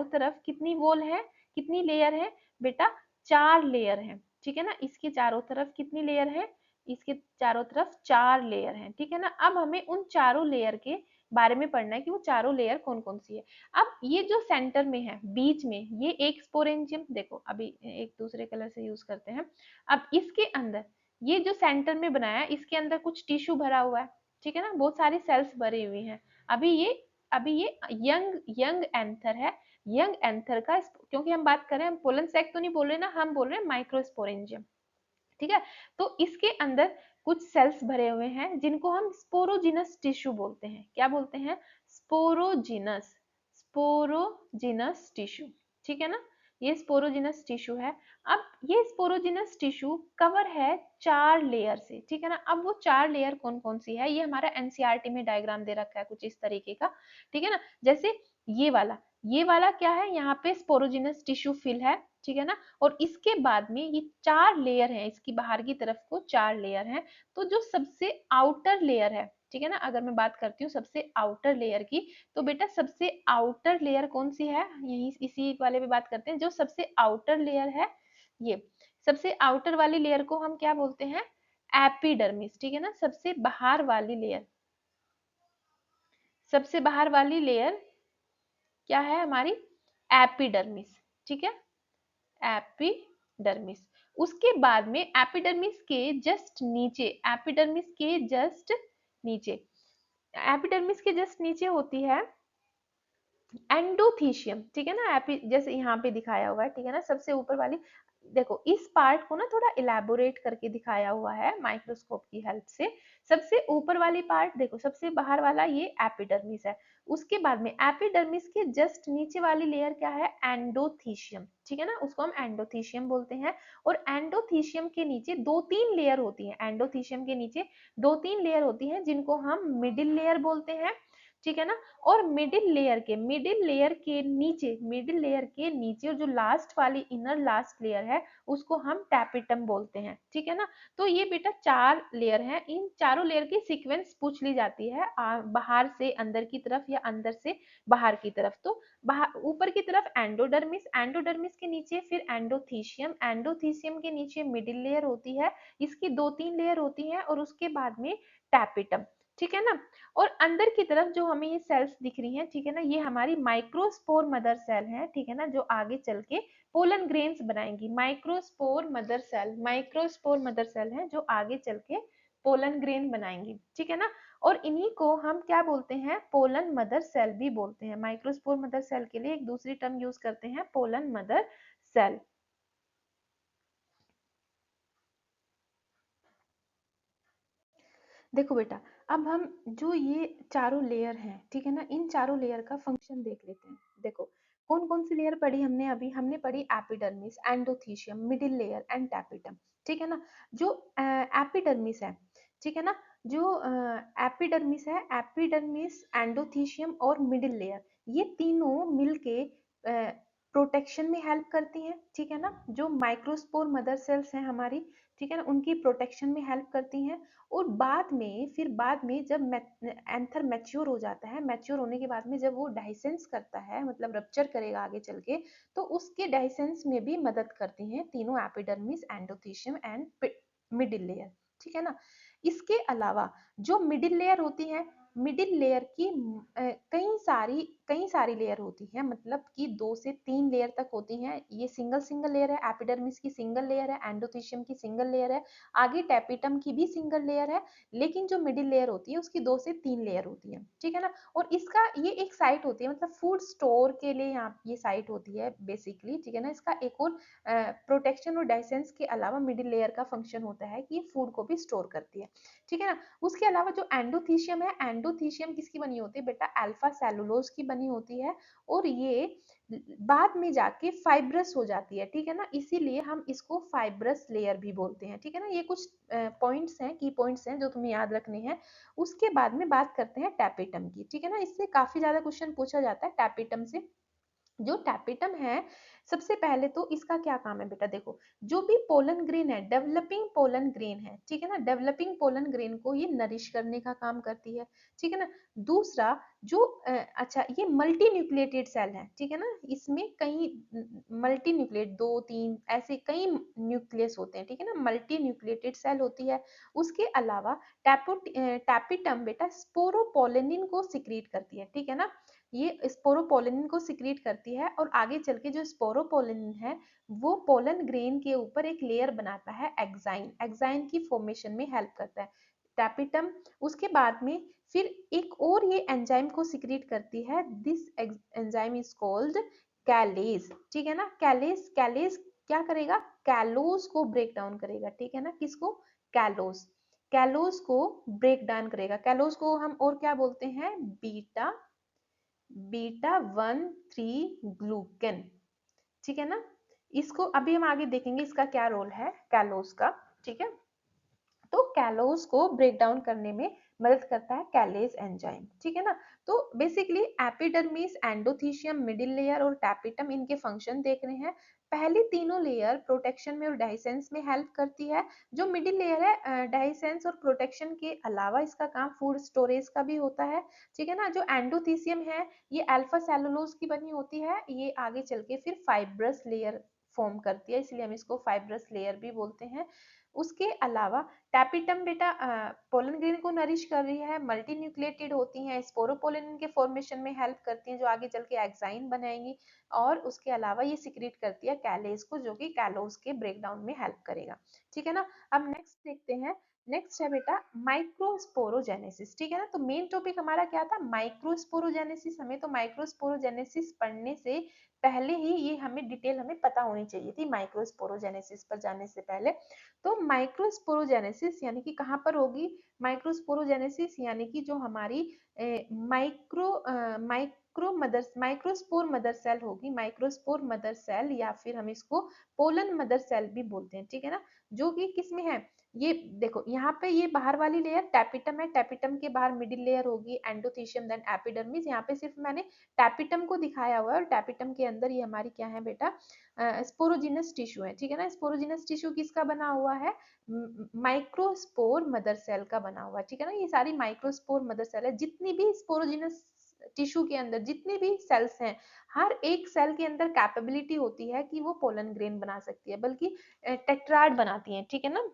तरफ कितनी वॉल है, कितनी लेयर है बेटा, 4 लेयर है, ठीक है ना। इसके चारों तरफ कितनी लेयर है, इसके चारों तरफ 4 लेयर है, ठीक है ना। अब हमें उन चारों लेयर के बारे में पढ़ना है कि वो चारों लेयर कौन कौन सी है। अब ये जो सेंटर में है, बीच में, ये एक स्पोरेंजियम, देखो अभी एक दूसरे कलर से यूज करते हैं। अब इसके अंदर ये जो सेंटर में बनाया, इसके अंदर कुछ टिश्यू भरा हुआ है, ठीक है ना, बहुत सारी सेल्स भरी हुई हैं। अभी ये अभी ये यंग यंग एंथर है, यंग एंथर का, क्योंकि हम बात कर रहे हैं, हम पोलन सैक तो नहीं बोल रहे ना, हम बोल रहे हैं माइक्रोस्पोरेंजियम, ठीक है। तो इसके अंदर कुछ सेल्स भरे हुए हैं जिनको हम स्पोरोजिनस टिश्यू बोलते हैं। क्या बोलते हैं, स्पोरोजिनस, स्पोरोजिनस टिश्यू, ठीक है ना। ये स्पोरोजिनस टिश्यू है। अब ये स्पोरोजिनस टिश्यू कवर है 4 लेयर से, ठीक है ना। अब वो 4 लेयर कौन कौन सी है, ये हमारा एनसीईआरटी में डायग्राम दे रखा है कुछ इस तरीके का, ठीक है ना। जैसे ये वाला क्या है, यहाँ पे स्पोरोजिनस टिश्यू फिल है, ठीक है ना। और इसके बाद में ये 4 लेयर हैं, इसकी बाहर की तरफ को 4 लेयर हैं। तो जो सबसे आउटर लेयर है, ठीक है ना। अगर मैं बात करती हूँ सबसे आउटर लेयर की, तो बेटा सबसे आउटर लेयर कौन सी है, यही इसी वाले पे बात करते हैं। जो सबसे आउटर लेयर है, ये सबसे आउटर वाली लेयर को हम क्या बोलते हैं, एपिडर्मिस, ठीक है ना। सबसे बाहर वाली लेयर, सबसे बाहर वाली लेयर क्या है हमारी, एपिडर्मिस, ठीक है, एपिडर्मिस। उसके बाद में एपिडर्मिस के जस्ट नीचे, एपिडर्मिस के जस्ट नीचे, एपिडर्मिस के जस्ट नीचे होती है एंडोथीशियम, ठीक है ना। एपी जैसे यहाँ पे दिखाया हुआ है, ठीक है ना, सबसे ऊपर वाली। देखो इस पार्ट को ना थोड़ा इलेबोरेट करके दिखाया हुआ है माइक्रोस्कोप की हेल्प से। सबसे ऊपर वाली पार्ट देखो, सबसे बाहर वाला ये एपिडर्मिस है। उसके बाद में एपिडर्मिस के जस्ट नीचे वाली लेयर क्या है, एंडोथीशियम, ठीक है ना, उसको हम एंडोथीशियम बोलते हैं। और एंडोथीशियम के नीचे दो तीन लेयर होती है, एंडोथीशियम के नीचे दो तीन लेयर होती है जिनको हम मिडिल लेयर बोलते हैं, ठीक है ना। और मिडिल लेयर के नीचे, मिडिल लेयर के नीचे और जो लास्ट वाली इनर लास्ट लेयर है उसको हम टैपिटम बोलते हैं, ठीक है ना। तो ये बेटा चार लेयर हैं, इन चारों लेयर की सीक्वेंस पूछ ली जाती है, बाहर से अंदर की तरफ या अंदर से बाहर की तरफ। तो बाहर ऊपर की तरफ एंडोडर्मिस, एंडोडर्मिस के नीचे फिर एंडोथीशियम, एंडोथीशियम के नीचे मिडिल लेयर होती है, इसकी दो तीन लेयर होती है, और उसके बाद में टैपिटम, ठीक है ना। और अंदर की तरफ जो हमें ये सेल्स दिख रही हैं, ठीक है ना, ये हमारी माइक्रोस्पोर मदर सेल है, ठीक है ना, जो आगे चल के पोलन ग्रेन्स बनाएंगी। Microspore mother cell, microspore mother cell है जो आगे चल के पोलन ग्रेन बनाएंगी, ठीक है ना। और इन्हीं को हम क्या बोलते हैं, पोलन मदर सेल भी बोलते हैं। माइक्रोस्पोर मदर सेल के लिए एक दूसरी टर्म यूज करते हैं, पोलन मदर सेल। देखो बेटा, अब हम जो ये चारों लेयर हैं, ठीक है ना, इन चारों लेयर का फंक्शन देख लेते हैं। देखो कौन कौन सी लेयर पढ़ी हमने अभी, हमने पढ़ी epidermis, endothecium, middle layer and tapetum, ठीक है ना। जो एपिडर्मिस है, ठीक है ना, जो एपिडर्मिस है, एपिडर्मिस, एंडोथीशियम और मिडिल लेयर, ये तीनों मिलके प्रोटेक्शन में हेल्प करती हैं, ठीक है ना। जो माइक्रोस्पोर मदर सेल्स हैं हमारी, ठीक है ना, उनकी प्रोटेक्शन में हेल्प करती हैं। और बाद में जब एंथर मैच्योर हो जाता है, मैच्योर होने के बाद में जब वो डाइसेंस करता है, मतलब रप्चर करेगा आगे चल के, तो उसके डाइसेंस में भी मदद करती हैं तीनों, epidermis, endothecium and middle layer, ठीक है ना। इसके अलावा जो मिडिल लेयर होती है, मिडिल लेयर की कई सारी लेयर होती है, मतलब कि 2 से 3 लेयर तक होती हैं। ये सिंगल सिंगल लेयर है, एपिडर्मिस की सिंगल लेयर है, एंडोथीशियम की सिंगल लेयर है, आगे टैपिटम की भी सिंगल लेयर है, लेकिन जो मिडिल लेयर होती है उसकी 2 से 3 लेयर होती है, ठीक है ना। और इसका ये एक साइट होती है, मतलब फूड स्टोर के लिए यहाँ ये साइट होती है बेसिकली, ठीक है ना। इसका एक और प्रोटेक्शन और डाइसेंस के अलावा मिडिल लेयर का फंक्शन होता है कि ये फूड को भी स्टोर करती है, ठीक है ना। उसके अलावा जो एंडोथीशियम है, एंडोथीशियम किसकी बनी होती है बेटा, अल्फा सेलुलोज की बनी होती है, और ये बाद में जाके फाइब्रस हो जाती है, ठीक है ना, इसीलिए हम इसको फाइब्रस लेयर भी बोलते हैं, ठीक है ना। ये कुछ पॉइंट्स हैं, की पॉइंट्स हैं जो तुम्हें याद रखने हैं। उसके बाद में बात करते हैं टैपिटम की, ठीक है ना। इससे काफी ज्यादा क्वेश्चन पूछा जाता है टैपिटम से। जो टैपिटम है, सबसे पहले तो इसका क्या काम है बेटा, देखो जो भी पोलन ग्रेन है, डेवलपिंग पोलन ग्रेन है, ठीक है ना, डेवलपिंग पोलन ग्रेन को ये नरिश करने का काम करती है, ठीक है ना। दूसरा जो अच्छा, ये मल्टी न्यूक्लिएटेड सेल है, ठीक है ना, इसमें कई मल्टी न्यूक्लिएट, 2 3 ऐसे कई न्यूक्लियस होते हैं, ठीक है ना, मल्टी न्यूक्लिएटेड सेल होती है। उसके अलावा टैपिटम बेटा स्पोरोपोलेनिन को सिक्रीट करती है, ठीक है ना। ये स्पोरोपोलिन को सिक्रीट करती है, और आगे चल के जो स्पोरोपोलिन है वो पोलन ग्रेन के ऊपर एक लेयर बनाता है, एक्साइन, एक्साइन की फॉर्मेशन में हेल्प करता है टैपिटम। उसके बाद में फिर एक और ये एंजाइम को सिक्रीट करती है, दिस एंजाइम इज कॉल्ड कैलेज, ठीक है ना। कैलेज, कैलेज क्या करेगा, कैलोज को ब्रेक डाउन करेगा, ठीक है ना, किसको, कैलोज, कैलोज को ब्रेक डाउन करेगा। कैलोज को हम और क्या बोलते हैं, बीटा बीटा 1,3 ग्लूकेन, ठीक है ना। इसको अभी हम आगे देखेंगे इसका क्या रोल है कैलोस का, ठीक है। तो कैलोस को ब्रेक डाउन करने में मदद करता है कैलेज एंजाइम, ठीक है ना। तो basically epidermis, endothecium, middle layer और टैपिटम, इनके फंक्शन देख रहे हैं। पहले तीनों लेयर प्रोटेक्शन में और डेhiscence में हेल्प करती है। जो मिडिल लेयर है डेhiscence और प्रोटेक्शन के अलावा इसका काम फूड स्टोरेज का भी होता है, ठीक है ना। जो एंडोथीसियम है ये अल्फा सेलुलोज की बनी होती है, ये आगे चल के फिर फाइब्रस लेयर फॉर्म करती है, इसलिए हम इसको फाइब्रस लेयर भी बोलते हैं। उसके अलावा टैपिटम बेटा पोलन ग्रेन को नरिश कर रही है, मल्टी न्यूक्लिएटेड होती हैं, स्पोरोपोलिन के फॉर्मेशन में हेल्प करती हैं जो आगे चल के एक्साइन बनाएंगी, और उसके अलावा ये सिक्रेट करती है कैलेज को जो कि कैलोज के ब्रेकडाउन में हेल्प करेगा, ठीक है ना। अब नेक्स्ट देखते हैं, नेक्स्ट है बेटा माइक्रोस्पोरोजेनेसिस, ठीक है ना। तो मेन टॉपिक हमारा क्या था, माइक्रोस्पोरोजेनेसिस। हमें तो माइक्रोस्पोरोजेनेसिस पढ़ने से पहले ही ये हमें डिटेल हमें पता होनी चाहिए थी माइक्रोस्पोरोजेनेसिस पर जाने से पहले। तो माइक्रोस्पोरोजेनेसिस यानी कि कहाँ पर होगी, माइक्रोस्पोरोजेनेसिस यानी कि जो हमारी माइक्रोस्पोर मदर सेल होगी, माइक्रोस्पोर मदर सेल, या फिर हम इसको पोलन मदर सेल भी बोलते हैं, ठीक है ना। जो कि किसमें है, ये देखो यहाँ पे ये बाहर वाली लेयर टैपिटम है, टैपिटम के बाहर मिडिल लेयर होगी एंडोथीशियम देन एपिडर्मिस। यहाँ पे सिर्फ मैंने टैपिटम को दिखाया हुआ है, और टैपिटम के अंदर ये हमारी क्या है बेटा, स्पोरोजिनस टिश्यू है, ठीक है ना। स्पोरोजिनस टिश्यू किसका बना हुआ है, माइक्रोस्पोर मदर सेल का बना हुआ है, ठीक है ना। ये सारी माइक्रोस्पोर मदर सेल है। जितनी भी स्पोरोजिनस टिश्यू के अंदर जितने भी सेल्स हैं, हर एक सेल के अंदर कैपेबिलिटी होती है कि वो पोलन ग्रेन बना सकती है, बल्कि टेट्राड बनाती है, ठीक है ना,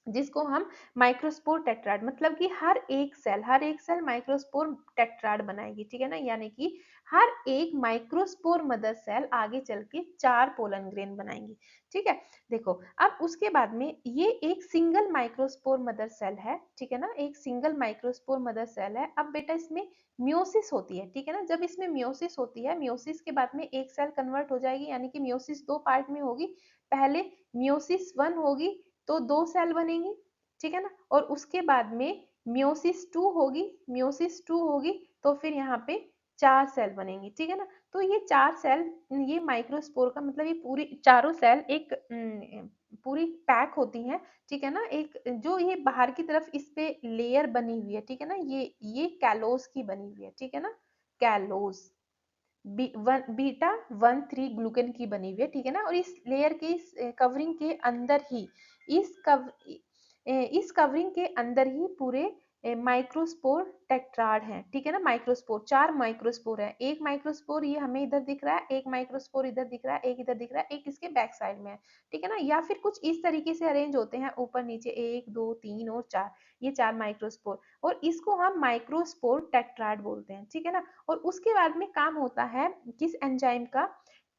जिसको हम माइक्रोस्पोर टेट्राड, मतलब कि हर एक सेल माइक्रोस्पोर टेट्राड बनाएगी, ठीक है ना। यानी कि हर एक माइक्रोस्पोर मदर सेल आगे चल के 4 पोलन ग्रेन बनाएंगी, ठीक है। देखो अब उसके बाद में ये एक सिंगल माइक्रोस्पोर मदर सेल है, ठीक है ना, एक सिंगल माइक्रोस्पोर मदर सेल है। अब बेटा इसमें मियोसिस होती है, ठीक है ना। जब इसमें मियोसिस होती है, मियोसिस के बाद में एक सेल कन्वर्ट हो जाएगी, यानी कि मियोसिस 2 पार्ट में होगी। पहले मियोसिस 1 होगी तो 2 सेल बनेंगी, ठीक है ना, और उसके बाद में मियोसिस 2 होगी, मियोसिस 2 होगी तो फिर यहाँ पे 4 सेल बनेंगी, ठीक है ना। तो ये 4 सेल, ये माइक्रोस्पोर का मतलब ये पूरी चारों सेल एक पूरी पैक होती हैं, ठीक है ना। एक जो ये बाहर की तरफ इस पे लेयर बनी हुई है, ठीक है ना, ये कैलोस की बनी हुई है, ठीक है ना, कैलोस बीटा 1,3 ग्लूकन की बनी हुई है, ठीक है ना। और इस लेयर के इस कवरिंग के अंदर ही इस कव इस कवरिंग के अंदर ही पूरे माइक्रोस्पोर टेट्राड है, ठीक है ना। माइक्रोस्पोर 4 माइक्रोस्पोर है, एक माइक्रोस्पोर ये हमें इधर दिख रहा है, एक माइक्रोस्पोर इधर दिख रहा है, एक इधर दिख रहा है, एक इसके बैक साइड में है, ठीक है ना। या फिर कुछ इस तरीके से अरेंज होते हैं ऊपर नीचे 1 2 3 और 4, ये 4 माइक्रोस्पोर, और इसको हम माइक्रोस्पोर टेट्राड बोलते हैं, ठीक है ना। और उसके बाद में काम होता है किस एंजाइम का,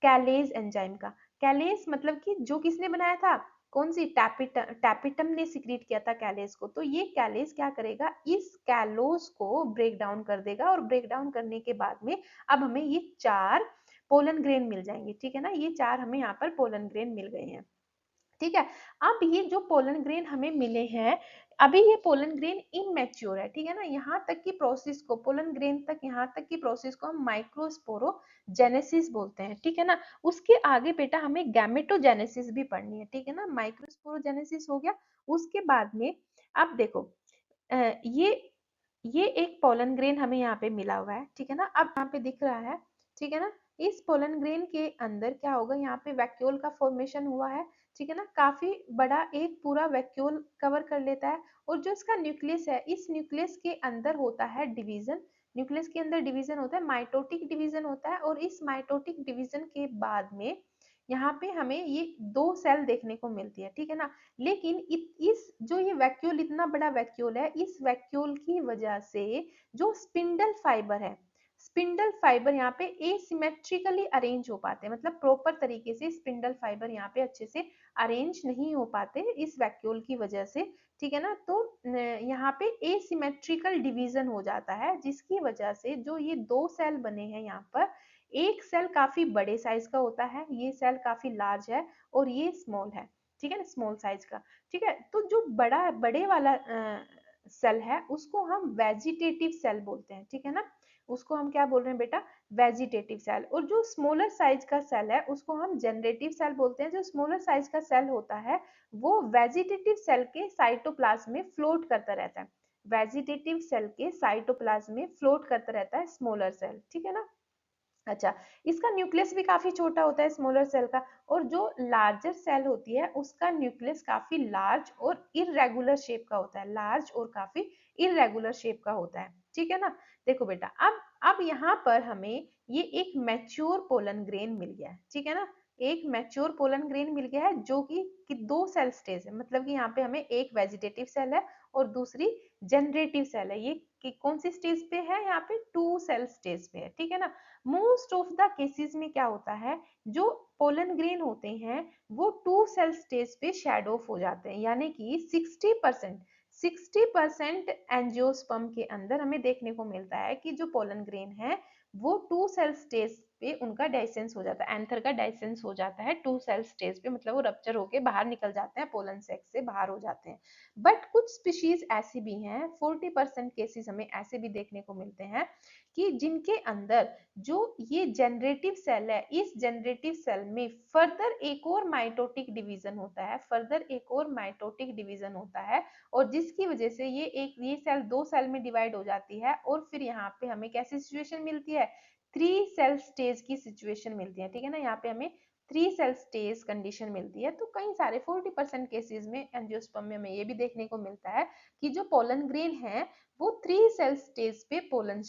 कैलेज एंजाइम का। कैलेज मतलब कि जो किसने बनाया था, कौन सी, टैपिटम ने सिक्रीट किया था कैलेज को। तो ये कैलेज क्या करेगा, इस कैलोज को ब्रेक डाउन कर देगा, और ब्रेक डाउन करने के बाद में अब हमें ये 4 पोलन ग्रेन मिल जाएंगे, ठीक है ना। ये 4 हमें यहाँ पर पोलन ग्रेन मिल गए हैं, ठीक है। अब ये जो पोलन ग्रेन हमें मिले हैं, अभी ये पोलन ग्रेन इनमेच्योर है, ठीक है ना। यहाँ तक की प्रोसेस को, पोलन ग्रेन तक यहाँ तक की प्रोसेस को हम माइक्रोस्पोरोजेनेसिस बोलते हैं, ठीक है ना। उसके आगे बेटा हमें गैमेटोजेनेसिस भी पढ़नी है, ठीक है ना। माइक्रोस्पोरोजेनेसिस हो गया, उसके बाद में अब देखो ये एक पोलन ग्रेन हमें यहाँ पे मिला हुआ है, ठीक है ना। अब यहाँ पे दिख रहा है, ठीक है ना। इस पोलन ग्रेन के अंदर क्या होगा, यहाँ पे वैक्यूल का फॉर्मेशन हुआ है, ठीक है ना। काफी बड़ा एक पूरा वैक्यूल कवर कर लेता है, और जो इसका न्यूक्लियस है, इस न्यूक्लियस के अंदर होता है डिवीजन, न्यूक्लियस के अंदर डिवीजन होता है, माइटोटिक डिवीजन होता है। और इस माइटोटिक डिवीजन के बाद में यहाँ पे हमें ये 2 सेल देखने को मिलती है, ठीक है ना। लेकिन इस जो ये वैक्यूल इतना बड़ा वैक्यूल है, इस वैक्यूल की वजह से जो स्पिंडल फाइबर है, स्पिंडल फाइबर यहाँ पे एसिमेट्रिकली अरेंज हो पाते हैं, मतलब प्रॉपर तरीके से स्पिंडल फाइबर यहाँ पे अच्छे से अरेंज नहीं हो पाते इस वैक्यूल की वजह से, ठीक है ना। तो यहाँ पे एसिमेट्रिकल डिवीजन हो जाता है, जिसकी वजह से जो ये 2 सेल बने हैं यहाँ पर, एक सेल काफी बड़े साइज का होता है, ये सेल काफी लार्ज है, और ये स्मॉल है, ठीक है ना, स्मॉल साइज का, ठीक है। तो जो बड़े वाला सेल है उसको हम वेजिटेटिव सेल बोलते हैं, ठीक है ना। उसको हम क्या बोल रहे हैं बेटा, वेजिटेटिव सेल। और जो स्मॉलर साइज का सेल है उसको हम जनरेटिव सेल बोलते हैं। जो स्मॉलर साइज का सेल होता है वो वेजिटेटिव सेल के साइटोप्लाज्म में फ्लोट करता रहता है, वेजिटेटिव सेल के साइटोप्लाज्म में फ्लोट करता रहता है स्मॉलर सेल, ठीक है ना। अच्छा, इसका न्यूक्लियस भी काफी छोटा होता है स्मॉलर सेल का, और जो लार्जर सेल होती है उसका न्यूक्लियस काफी लार्ज और इरेगुलर शेप का होता है, लार्ज और काफी इरेगुलर शेप का होता है, ठीक है ना। देखो बेटा, अब यहाँ पर हमें ये एक मैच्योर पोलन ग्रेन मिल गया है, ठीक है ना। एक मैच्योर पोलन ग्रेन मिल गया है जो कि दो सेल स्टेज है, मतलब कि यहाँ पे हमें एक वेजिटेटिव सेल है और दूसरी जनरेटिव सेल है। ये कि कौन सी स्टेज पे है, यहाँ पे 2 सेल स्टेज पे है, ठीक है ना। मोस्ट ऑफ द केसेस में क्या होता है, जो पोलन ग्रेन होते हैं वो 2 सेल स्टेज पे शेड ऑफ हो जाते हैं, यानी कि 60% एंजियोस्पर्म के अंदर हमें देखने को मिलता है कि जो पोलन ग्रेन है वो 2 सेल स्टेज पे उनका डाइसेंस हो जाता है, एंथर का डाइसेंस हो जाता है 2 सेल स्टेज पे, मतलब वो रप्चर होके बाहर निकल जाते हैं, पोलन सेक से बाहर हो जाते हैं। बट कुछ स्पीशीज ऐसी भी हैं, 40% केसेस हमें ऐसे भी देखने को मिलते हैं कि जिनके अंदर जो ये जनरेटिव सेल है, इस जनरेटिव सेल में फर्दर एक और माइटोटिक डिवीजन होता है, फर्दर एक और माइटोटिक डिवीजन होता है, और जिसकी वजह से ये सेल 2 सेल में डिवाइड हो जाती है, और फिर यहाँ पे हमें कैसी सिचुएशन मिलती है, 3 सेल स्टेज की सिचुएशन मिलती है, ठीक है ना। यहाँ पे हमें 3 सेल स्टेज कंडीशन मिलती है। तो कई सारे 40% केसेस में एंजियोस्पर्म में हमें ये भी देखने को मिलता है कि जो पोलन ग्रेन है वो 3 सेल स्टेज पे पोलन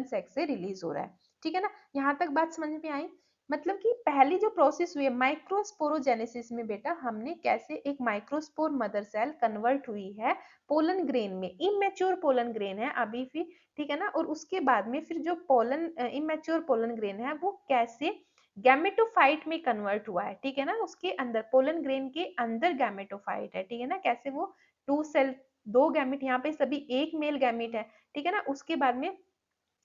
सेक से रिलीज हो रहा है, ठीक है ना। यहाँ तक बात समझ में आई। मतलब कि पहली जो प्रोसेस हुई है माइक्रोस्पोरोजेनेसिस में, बेटा हमने कैसे एक माइक्रोस्पोर मदर सेल कन्वर्ट हुई है पोलन ग्रेन में, इमेच्योर पोलन ग्रेन है अभी भी, ठीक है ना। और उसके बाद में फिर जो पोलन इमेच्योर पोलन ग्रेन है वो कैसे गैमेटोफाइट में कन्वर्ट हुआ है, ठीक है ना। उसके अंदर पोलन ग्रेन के अंदर गैमेटोफाइट है, ठीक है ना। कैसे वो 2 सेल, 2 गैमेट, यहाँ पे सभी एक मेल गैमेट है, ठीक है ना। उसके बाद में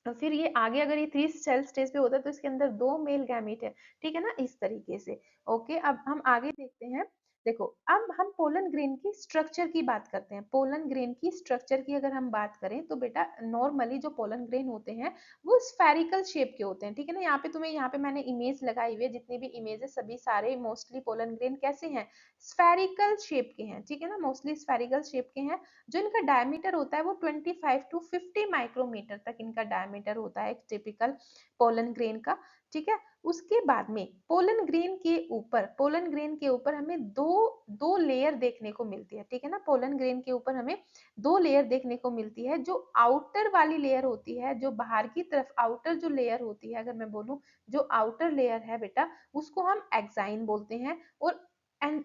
फिर ये आगे अगर ये 3 सेल स्टेज पे होता है तो इसके अंदर 2 मेल गैमेट है, ठीक है ना, इस तरीके से। ओके, अब हम आगे देखते हैं। देखो, अब हम पोलन ग्रेन की स्ट्रक्चर की बात करते हैं। पोलन ग्रेन की स्ट्रक्चर की अगर हम बात करें तो बेटा नॉर्मली जो पोलन ग्रेन होते हैं वो स्फेरिकल शेप के होते हैं, ठीक है ना। यहाँ पे मैंने इमेज लगाई हुई है, जितनी भी इमेज है सभी सारे मोस्टली पोलन ग्रेन कैसे हैं, स्फेरिकल शेप के हैं, ठीक है ना, मोस्टली स्फेरिकल शेप के हैं। जो इनका डायमीटर होता है वो 25 टू 50 माइक्रोमीटर तक इनका डायमीटर होता है, एक टिपिकल पोलन ग्रेन का, ठीक है। उसके बाद में पोलन ग्रेन के ऊपर हमें दो दो लेयर देखने को मिलती है, ठीक है ना। पोलन ग्रेन के ऊपर हमें 2 लेयर देखने को मिलती है। जो आउटर वाली लेयर होती है, जो बाहर की तरफ आउटर जो लेयर होती है, अगर मैं बोलूं जो आउटर लेयर है बेटा, उसको हम एक्साइन बोलते हैं, और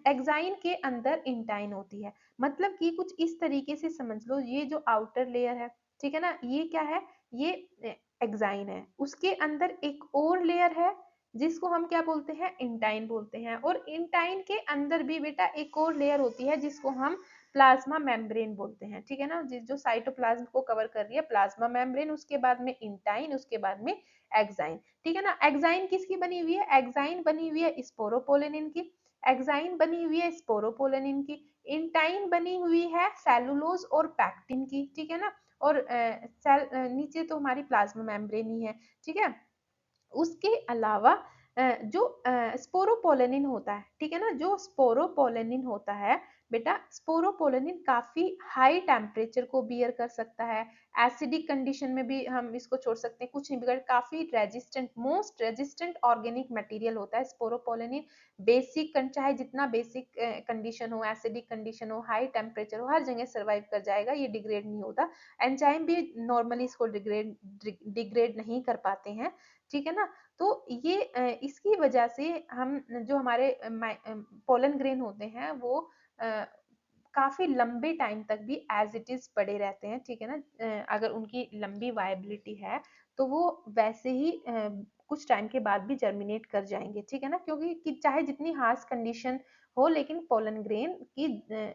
एक्साइन के अंदर इंटाइन होती है। मतलब कि कुछ इस तरीके से समझ लो, ये जो आउटर लेयर है, ठीक है ना, ये क्या है, ये एक्साइन है। उसके अंदर एक और लेयर है जिसको हम क्या बोलते हैं, इंटाइन बोलते हैं। और इंटाइन के अंदर भी बेटा एक और लेयर होती है जिसको हम प्लाज्मा मेम्ब्रेन बोलते हैं, ठीक है ना, जो साइटोप्लाज्म को कवर कर रही है, प्लाज्मा मेम्ब्रेन, उसके बाद में इंटाइन, उसके बाद में एक्साइन, ठीक है ना। एक्साइन किसकी बनी हुई है, एक्साइन बनी हुई है स्पोरोपोलेनिन की, एक्साइन बनी हुई है स्पोरोपोलेनिन की, इंटाइन बनी हुई है सेलुलोज और पैक्टिन की, ठीक है ना। और नीचे तो हमारी प्लाज्मा मेम्ब्रेन ही है, ठीक है। उसके अलावा जो स्पोरोपोलेनिन होता है, ठीक है ना, जो स्पोरोपोलेनिन होता है बेटा, स्पोरोपोलेनिन काफी हाई टेम्परेचर को बियर कर सकता है। एसिडिक कंडीशन में भी हम इसको छोड़ सकते हैं, कुछ नहीं बिगड़, काफी resistant, most resistant organic material होता है स्पोरोपोलेनिन। बेसिक, चाहे जितना बेसिक कंडीशन हो, एसिडिक कंडीशन हो, हाई टेम्परेचर हो, हर जगह सर्वाइव कर जाएगा, ये डिग्रेड नहीं होता। एंजाइम भी नॉर्मली इसको डिग्रेड नहीं कर पाते हैं, ठीक है ना। तो ये इसकी वजह से हम जो हमारे पोलन ग्रेन होते हैं वो काफी लंबे टाइम तक भी एज इट इज पड़े रहते हैं, ठीक है ना। अगर उनकी लंबी वायबिलिटी है तो वो वैसे ही कुछ टाइम के बाद भी जर्मिनेट कर जाएंगे, ठीक है ना। क्योंकि कि चाहे जितनी हार्श कंडीशन हो, लेकिन पोलन ग्रेन की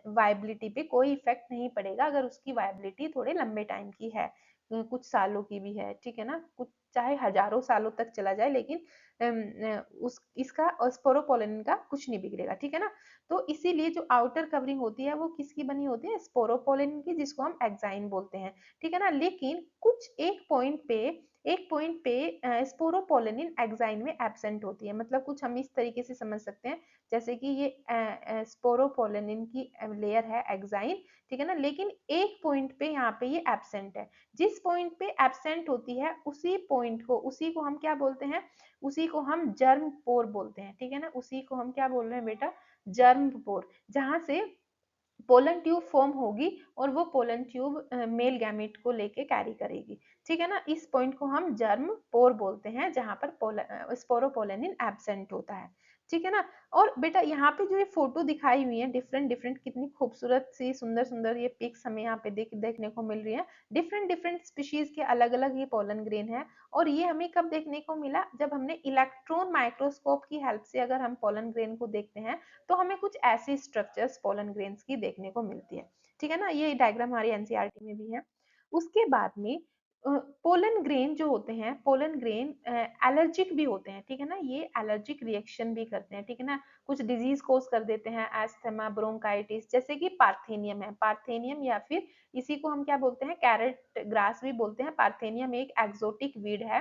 वायबिलिटी पे कोई इफेक्ट नहीं पड़ेगा अगर उसकी वायबिलिटी थोड़े लंबे टाइम की है, कुछ सालों की भी है, ठीक है ना, कुछ चाहे हजारों सालों तक चला जाए, लेकिन उस इसका स्पोरोपोलेनिन का कुछ नहीं बिगड़ेगा, ठीक है ना। तो इसीलिए जो आउटर कवरिंग होती है वो किसकी बनी होती है, स्पोरोपोलेनिन की, जिसको हम एक्साइन बोलते हैं, ठीक है ना। लेकिन कुछ एक पॉइंट पे एक पॉइंट पे स्पोरोपोलेनिन एक्साइन में एब्सेंट होती है। मतलब कुछ हम इस तरीके से समझ सकते हैं, जैसे कि ये स्पोरोपोलेनिन की लेयर है एक्साइन, ठीक है ना, लेकिन एक पॉइंट पे यहाँ पे ये एब्सेंट है। जिस पॉइंट पे एब्सेंट होती है उसी को हम क्या बोलते हैं, उसी को हम जर्म पोर बोलते हैं, ठीक है ना, उसी को हम क्या बोल रहे हैं बेटा, जर्म पोर, जहां से पोलन ट्यूब फॉर्म होगी और वो पोलन ट्यूब मेल गैमेट को लेके कैरी करेगी, ठीक है ना। इस पॉइंट को हम जर्म पोर बोलते हैं, जहां पर स्पोरोपोलेनिन एब्सेंट होता है, ठीक है ना। और बेटा यहाँ पे जो ये फोटो दिखाई हुई है डिफरेंट डिफरेंट, कितनी खूबसूरत सी सुंदर सुंदर ये पिक्स हमें यहाँ पे देखने को मिल रही है। डिफरेंट डिफरेंट स्पीशीज के अलग अलग ये पोलन ग्रेन है, और ये हमें कब देखने को मिला, जब हमने इलेक्ट्रॉन माइक्रोस्कोप की हेल्प से अगर हम पोलन ग्रेन को देखते हैं तो हमें कुछ ऐसी स्ट्रक्चर्स पोलन ग्रेन्स की देखने को मिलती है, ठीक है ना। ये डायग्राम हमारी एनसीईआरटी में भी है। उसके बाद में पोलन ग्रेन जो होते हैं, पोलन ग्रेन एलर्जिक भी होते हैं, ठीक है ना, ये एलर्जिक रिएक्शन भी करते हैं, ठीक है ना। कुछ डिजीज कोज कर देते हैं, एस्थमा, ब्रोंकाइटिस, जैसे कि पार्थेनियम है, पार्थेनियम या फिर इसी को हम क्या बोलते हैं, कैरेट ग्रास भी बोलते हैं। पार्थेनियम एक एक्सोटिक वीड है।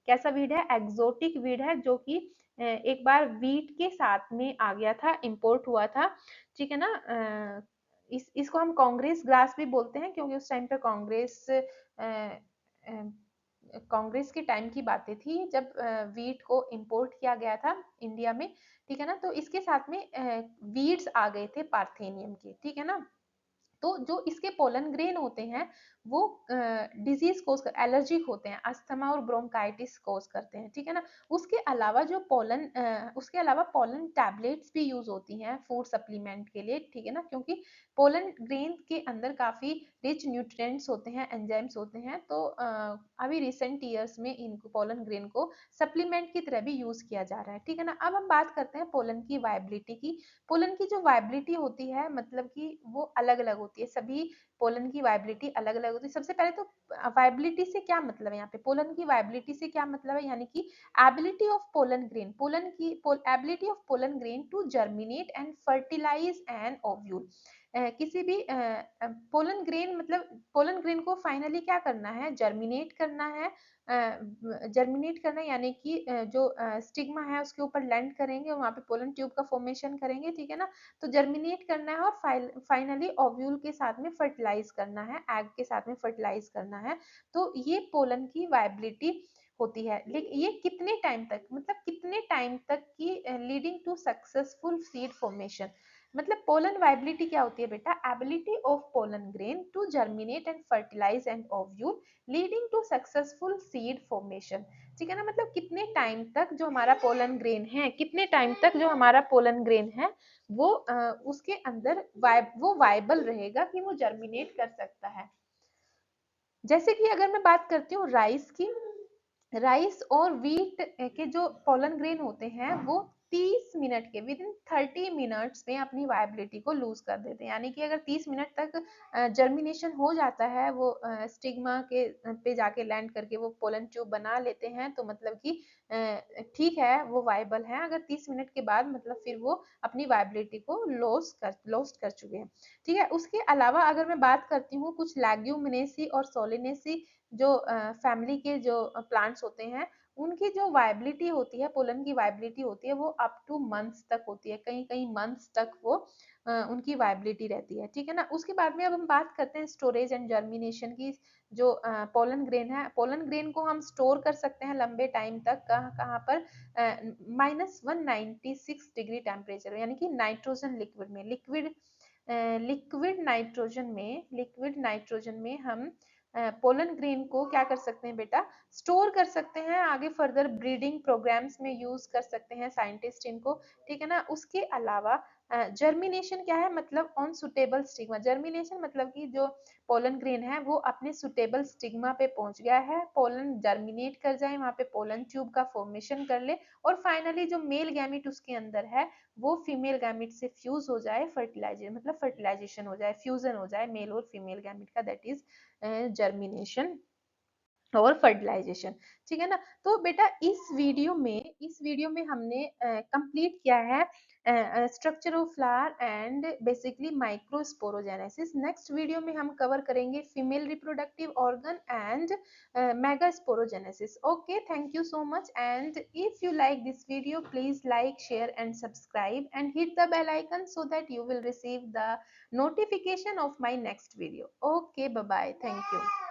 कैसा वीड है, एक्सोटिक वीड है, जो कि एक बार वीट के साथ में आ गया था, इंपोर्ट हुआ था, ठीक है ना। इसको हम कांग्रेस ग्रास भी बोलते हैं, क्योंकि उस टाइम पे कांग्रेस के टाइम की बातें थी, जब वीट को इंपोर्ट किया गया था इंडिया में, ठीक है ना। तो इसके साथ में वीड्स आ गए थे पार्थेनियम के, ठीक है ना। तो जो इसके पोलन ग्रेन होते हैं वो डिजीज कोज कर, एलर्जिक होते हैं, अस्थमा और ब्रोंकाइटिस कोज करते हैं, ठीक है ना। उसके अलावा पोलन टैबलेट्स भी यूज होती हैं फूड सप्लीमेंट के लिए, ठीक है ना, क्योंकि पोलन ग्रेन के अंदर काफी रिच न्यूट्रिएंट्स होते हैं, एंजाइम्स होते हैं। तो अभी रिसेंट ईयर्स में इनको पोलन ग्रेन को सप्लीमेंट की तरह भी यूज किया जा रहा है, ठीक है ना। अब हम बात करते हैं पोलन की वायबिलिटी की। पोलन की जो वायबिलिटी होती है, मतलब कि वो अलग अलग होती है, सभी पोलन की वायबिलिटी अलग अलग होती है। सबसे पहले तो वायबिलिटी से क्या मतलब है, यहाँ पे पोलन की वायबिलिटी से क्या मतलब है, यानी कि ability of pollen grain to germinate and fertilise an ovule. किसी भी पोलन ग्रेन, मतलब पोलन ग्रेन को फाइनली क्या करना है, जर्मिनेट करना है। जर्मिनेट करना यानी कि जो स्टिग्मा है उसके ऊपर लैंड करेंगे, वहां पे पोलन ट्यूब का फॉर्मेशन करेंगे, ठीक है ना। तो जर्मिनेट करना है और फाइनली ओव्यूल के साथ में फर्टिलाइज करना है, एग के साथ में फर्टिलाइज करना है। तो ये पोलन की वायबिलिटी होती है। लेकिन ये कितने टाइम तक, मतलब कितने टाइम तक की, leading to successful seed formation. मतलब पोलन वायबिलिटी क्या होती है बेटा, ability of pollen grain to germinate and fertilise and ovule leading to successful seed formation, ठीक है ना। मतलब कितने टाइम तक जो हमारा पोलन ग्रेन है, कितने टाइम तक जो हमारा पोलन ग्रेन है वो उसके अंदर वो वाइबल रहेगा कि वो जर्मिनेट कर सकता है। जैसे कि अगर मैं बात करती हूँ राइस की, राइस और वीट के जो पोलन ग्रेन होते हैं वो 30 मिनट के, विद इन 30 मिनट्स में अपनी वायबिलिटी को लूज कर देते हैं। यानी कि अगर 30 मिनट तक जर्मिनेशन हो जाता है, वो स्टिग्मा के पे जाके लैंड करके वो पोलन ट्यूब बना लेते हैं, तो मतलब कि ठीक है, वो वायबल है। अगर 30 मिनट के बाद मतलब फिर वो अपनी वायबिलिटी को लॉस्ट कर चुके हैं, ठीक है। उसके अलावा अगर मैं बात करती हूँ कुछ लैग्यूमिनेसी और सोलिनेसी जो फैमिली के जो प्लांट्स होते हैं, उनकी जो वायबिलिटी होती है, पोलन की वायबिलिटी होती है, वो अप टू मंथ्स तक होती है, कई कई मंथ्स तक वो उनकी वायबिलिटी रहती है, ठीक है ना। उसके बाद में अब हम बात करते हैं स्टोरेज एंड जर्मिनेशन की। जो पोलन ग्रेन है, पोलन ग्रेन को हम स्टोर कर सकते हैं लंबे टाइम तक, कहाँ कहाँ पर, -196 डिग्री टेम्परेचर, यानी कि नाइट्रोजन लिक्विड में, लिक्विड नाइट्रोजन में हम पोलन ग्रेन को क्या कर सकते हैं बेटा, स्टोर कर सकते हैं। आगे फर्दर ब्रीडिंग प्रोग्राम्स में यूज कर सकते हैं साइंटिस्ट इनको, ठीक है ना। उसके अलावा जर्मिनेशन क्या है, मतलब ऑन सुटेबल स्टिग्मा। जर्मिनेशन मतलब कि जो पोलन ग्रेन है वो अपने सुटेबल स्टिग्मा पे पहुंच गया है, पोलन जर्मिनेट कर जाए, वहां पे पोलन ट्यूब का फॉर्मेशन कर ले, और फाइनली जो मेल गैमिट उसके अंदर है वो फीमेल गैमिट से फ्यूज हो जाए, फर्टिलाइजेशन हो जाए, फ्यूजन हो जाए मेल और फीमेल गैमिट का, दैट इज जर्मिनेशन और फर्टिलाइजेशन। ठीक है ना। तो बेटा इस वीडियो में हमने कंप्लीट किया है structure of flower and basically microsporogenesis. Next video में हम कवर करेंगे female reproductive organ and megasporogenesis. Okay, thank you so much, and if you like this video please like share and subscribe and hit the bell icon so that you will receive the notification of my next video. Okay, bye bye, thank you.